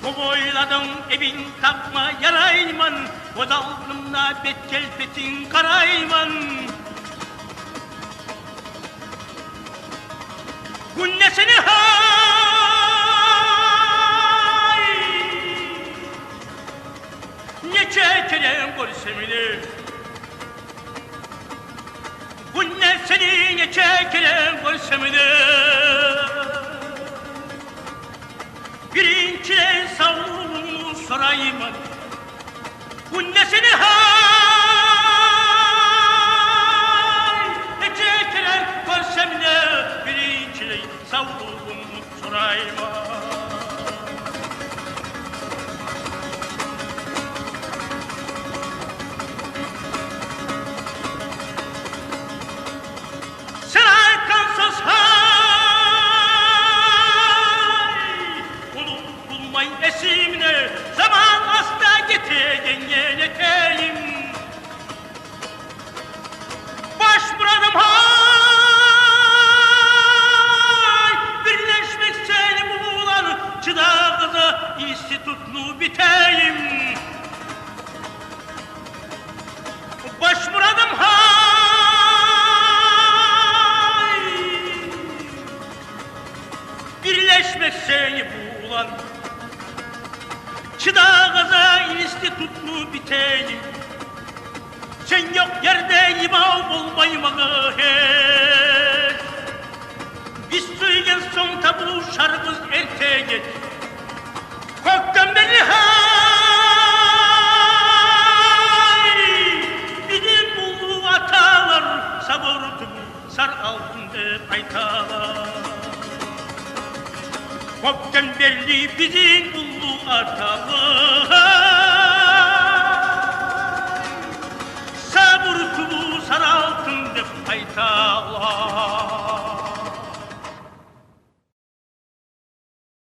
Koboyladım evin takma yarayman, o dalgımda betkelpetin karayman. Günnesini hay, neçe kere görsemidir. Günnesini neçe kere görsemidir. Birinci savrumu sorayım, günnesini hay, neçe kere görsem de birinci savrumu sorayım. Sen arkansız esimine zaman asla getiren yeteyim. Başvuradım hay, birleşmek seni bulan çıdağıza institutlu biteyim. Başvuradım hay, birleşmek seni bulan çıdağıza institutlu biteyim. Sen yok yerde imam olmayım ağa hey. Biz söylen son tabu şarkız erteğe geç. Korktan beni hay, bizim bulduğu atalar savurdu sar altında paytalar. Korktan belli bizim bulduğu atalar sabır tubu sar altında paytalar.